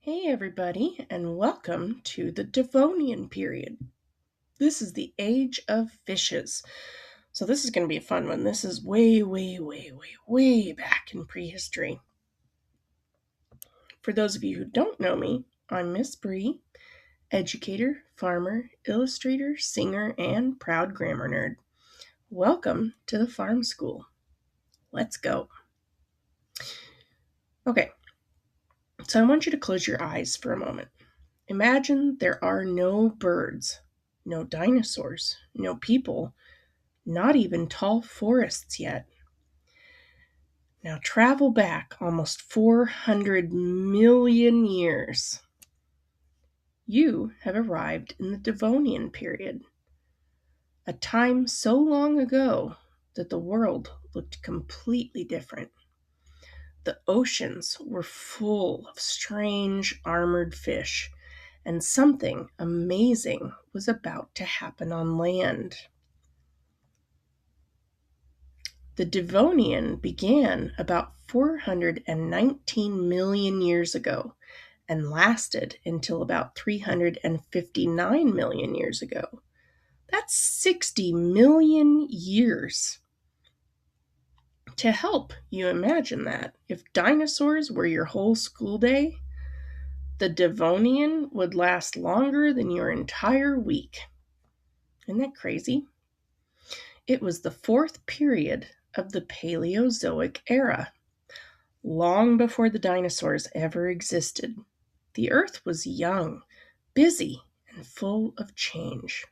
Hey everybody, and welcome to the Devonian Period. This is the age of fishes. So this is going to be a fun one. This is way back in prehistory. For those of you who don't know me, I'm Miss Bree, educator, farmer, illustrator, singer, and proud grammar nerd. Welcome to the farm school. Let's go. Okay, so I want you to close your eyes for a moment. Imagine there are no birds, no dinosaurs, no people, not even tall forests yet. Now travel back almost 400 million years. You have arrived in the Devonian period, a time so long ago that the world looked completely different. The oceans were full of strange armored fish, and something amazing was about to happen on land. The Devonian began about 419 million years ago and lasted until about 359 million years ago. That's 60 million years. To help you imagine that, if dinosaurs were your whole school day, the Devonian would last longer than your entire week. Isn't that crazy? It was the fourth period of the Paleozoic era, long before the dinosaurs ever existed. The Earth was young, busy, and full of change.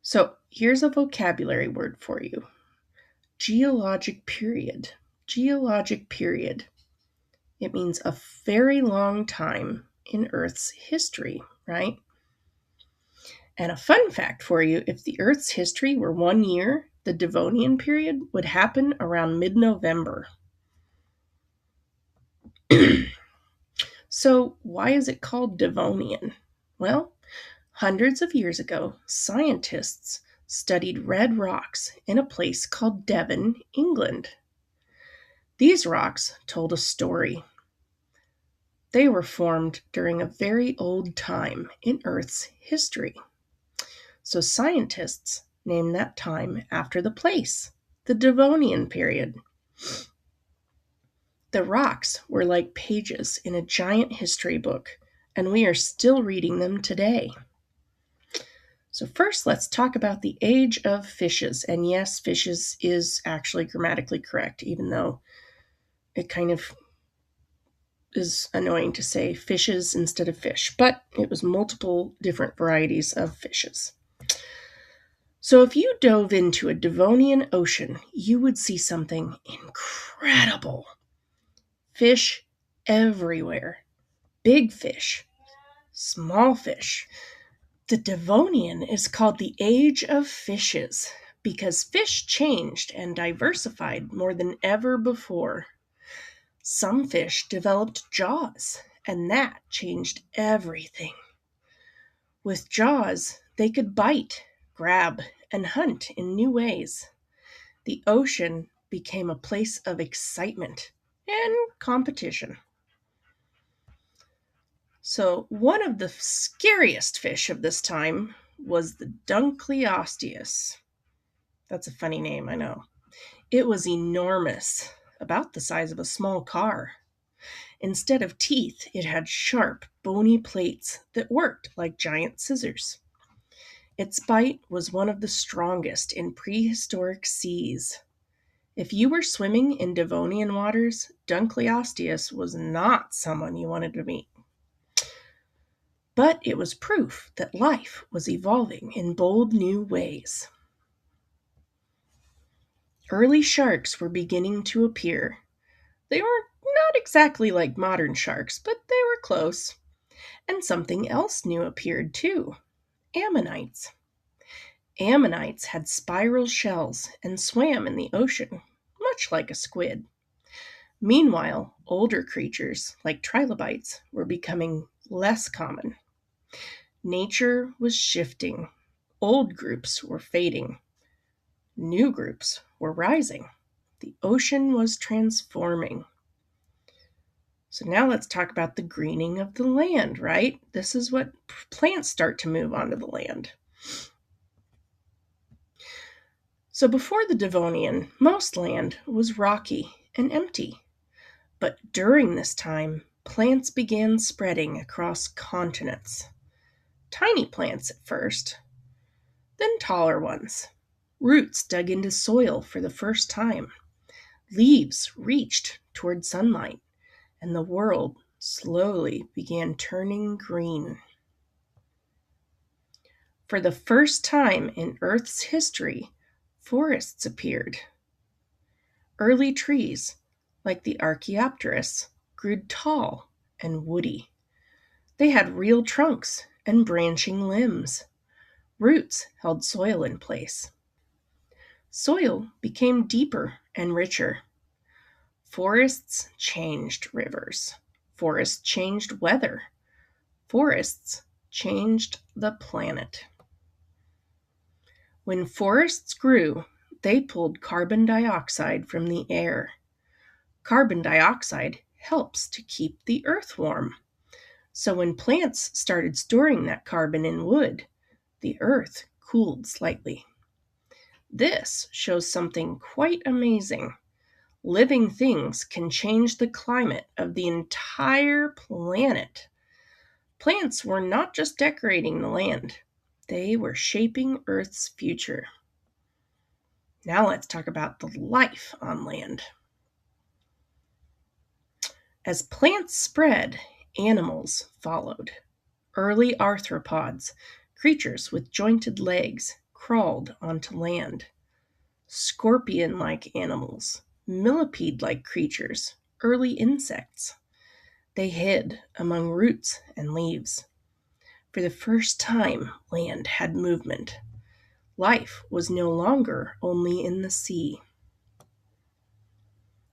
So here's a vocabulary word for you. Geologic period. Geologic period. It means a very long time in Earth's history, right? And a fun fact for you, if the Earth's history were 1 year, the Devonian period would happen around mid-November. So why is it called Devonian? Well, hundreds of years ago, scientists studied red rocks in a place called Devon, England. These rocks told a story. They were formed during a very old time in Earth's history. So scientists named that time after the place, the Devonian period. The rocks were like pages in a giant history book, and we are still reading them today. So first, let's talk about the age of fishes. And yes, fishes is actually grammatically correct, even though it kind of is annoying to say fishes instead of fish, but it was multiple different varieties of fishes. So if you dove into a Devonian ocean, you would see something incredible. Fish everywhere. Big fish, small fish. The Devonian is called the Age of Fishes because fish changed and diversified more than ever before. Some fish developed jaws, and that changed everything. With jaws, they could bite, grab, and hunt in new ways. The ocean became a place of excitement and competition. So, one of the scariest fish of this time was the Dunkleosteus. That's a funny name, I know. It was enormous, about the size of a small car. Instead of teeth, it had sharp, bony plates that worked like giant scissors. Its bite was one of the strongest in prehistoric seas. If you were swimming in Devonian waters, Dunkleosteus was not someone you wanted to meet. But it was proof that life was evolving in bold new ways. Early sharks were beginning to appear. They were not exactly like modern sharks, but they were close. And something else new appeared too. Ammonites. Ammonites had spiral shells and swam in the ocean, much like a squid. Meanwhile, older creatures, like trilobites, were becoming less common. Nature was shifting. Old groups were fading. New groups were rising. The ocean was transforming. So now let's talk about the greening of the land, right? This is what plants start to move onto the land. So before the Devonian, most land was rocky and empty. But during this time, plants began spreading across continents. Tiny plants at first, then taller ones. Roots dug into soil for the first time. Leaves reached toward sunlight, and the world slowly began turning green. For the first time in Earth's history, forests appeared. Early trees, like the Archaeopteris, grew tall and woody. They had real trunks and branching limbs. Roots held soil in place. Soil became deeper and richer. Forests changed rivers. Forests changed weather. Forests changed the planet. When forests grew, they pulled carbon dioxide from the air. Carbon dioxide helps to keep the earth warm. So when plants started storing that carbon in wood, the earth cooled slightly. This shows something quite amazing. Living things can change the climate of the entire planet. Plants were not just decorating the land, they were shaping Earth's future. Now let's talk about the life on land. As plants spread, animals followed. Early arthropods, creatures with jointed legs, crawled onto land. Scorpion-like animals, millipede-like creatures, early insects. They hid among roots and leaves. For the first time, land had movement. Life was no longer only in the sea.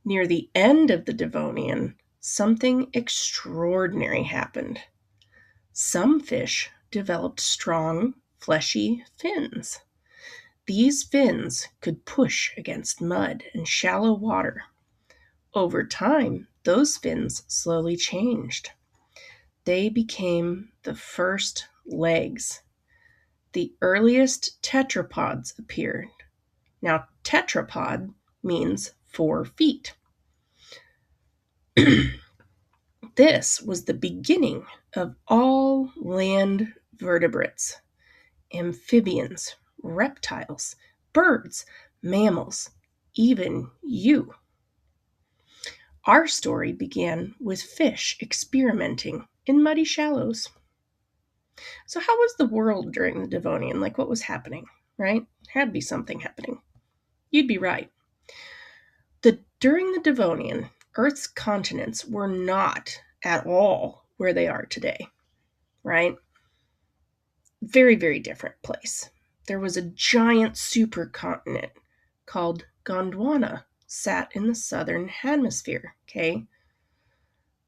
Near the end of the Devonian, something extraordinary happened. Some fish developed strong, fleshy fins. These fins could push against mud and shallow water. Over time, those fins slowly changed. They became the first legs. The earliest tetrapods appeared. Now, tetrapod means 4 feet. This was the beginning of all land vertebrates, amphibians, reptiles, birds, mammals, even you. Our story began with fish experimenting in muddy shallows. So, how was the world during the Devonian? Like, what was happening, right? Had to be something happening. You'd be right. During the Devonian, Earth's continents were not at all where they are today, right? Very, very different place. There was a giant supercontinent called Gondwana sat in the southern hemisphere, okay?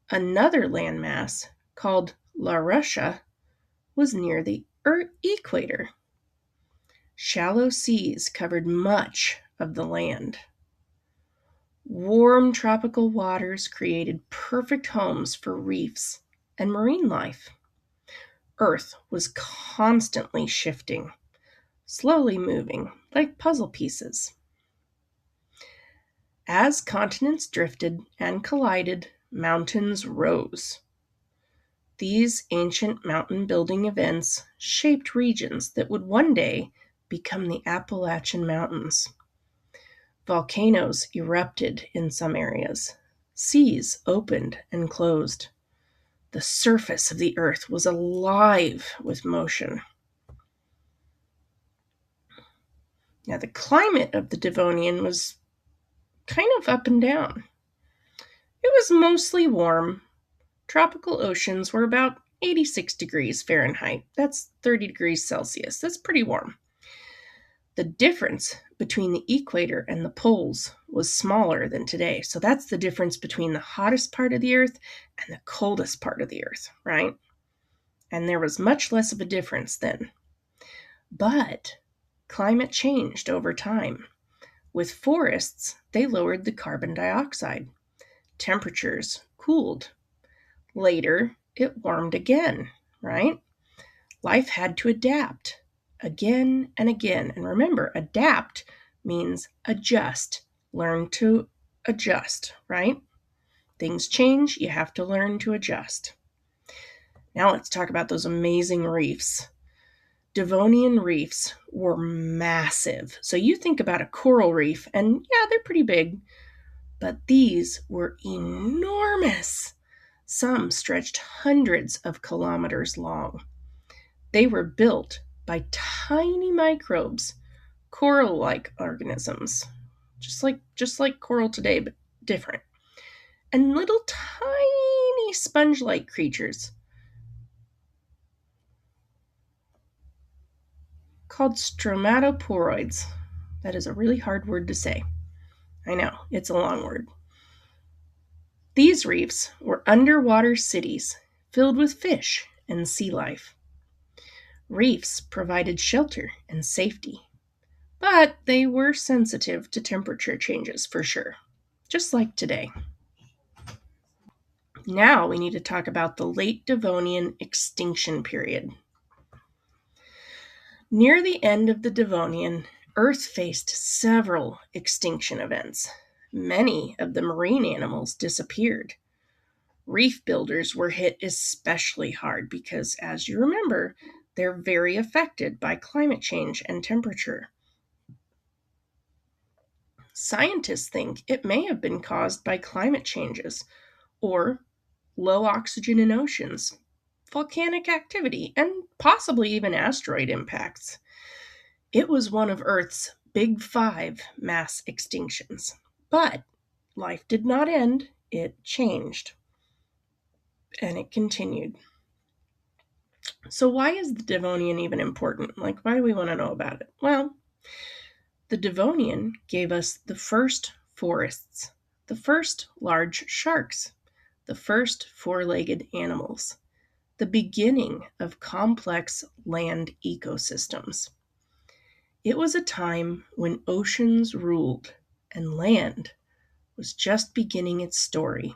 Another landmass called La Russia was near the equator. Shallow seas covered much of the land. Warm tropical waters created perfect homes for reefs and marine life. Earth was constantly shifting, slowly moving like puzzle pieces. As continents drifted and collided, mountains rose. These ancient mountain building events shaped regions that would one day become the Appalachian Mountains. Volcanoes erupted in some areas. Seas opened and closed. The surface of the earth was alive with motion. Now, the climate of the Devonian was kind of up and down. It was mostly warm. Tropical oceans were about 86 degrees Fahrenheit. That's 30 degrees Celsius. That's pretty warm. The difference between the equator and the poles was smaller than today. So that's the difference between the hottest part of the earth and the coldest part of the earth, right? And there was much less of a difference then. But climate changed over time. With forests, they lowered the carbon dioxide. Temperatures cooled Later, it warmed again, right? Life had to adapt again and again. And remember, adapt means adjust. Learn to adjust, right? Things change, you have to learn to adjust. Now let's talk about those amazing reefs. Devonian reefs were massive. So you think about a coral reef, and yeah, they're pretty big, but these were enormous. Some stretched hundreds of kilometers long. They were built by tiny microbes, coral-like organisms, just like coral today, but different. And little tiny sponge-like creatures called stromatoporoids. That is a really hard word to say. I know, it's a long word. These reefs were underwater cities filled with fish and sea life. Reefs provided shelter and safety, but they were sensitive to temperature changes for sure, just like today. Now we need to talk about the late Devonian extinction period. Near the end of the Devonian, Earth faced several extinction events. Many of the marine animals disappeared. Reef builders were hit especially hard because, as you remember, they're very affected by climate change and temperature. Scientists think it may have been caused by climate changes or low oxygen in oceans, volcanic activity, and possibly even asteroid impacts. It was one of Earth's big five mass extinctions. But life did not end, it changed. And it continued. So, why is the Devonian even important? Why do we want to know about it? Well, the Devonian gave us the first forests, the first large sharks, the first four-legged animals, the beginning of complex land ecosystems. It was a time when oceans ruled and land was just beginning its story.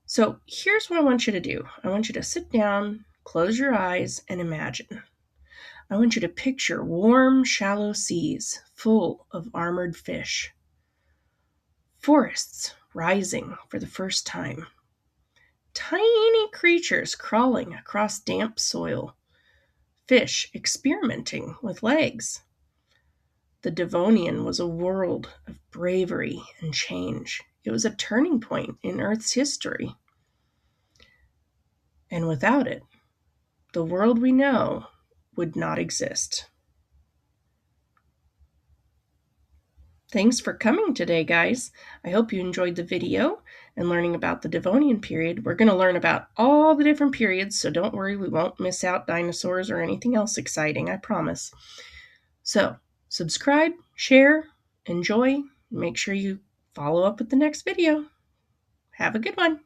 So here's what I want you to do. I want you to sit down, close your eyes, and imagine. I want you to picture warm, shallow seas full of armored fish. Forests rising for the first time. Tiny creatures crawling across damp soil. Fish experimenting with legs. The Devonian was a world of bravery and change. It was a turning point in Earth's history. And without it, the world we know would not exist. Thanks for coming today, guys. I hope you enjoyed the video and learning about the Devonian period. We're going to learn about all the different periods, so don't worry, we won't miss out dinosaurs or anything else exciting, I promise. So, subscribe, share, enjoy, make sure you follow up with the next video. Have a good one.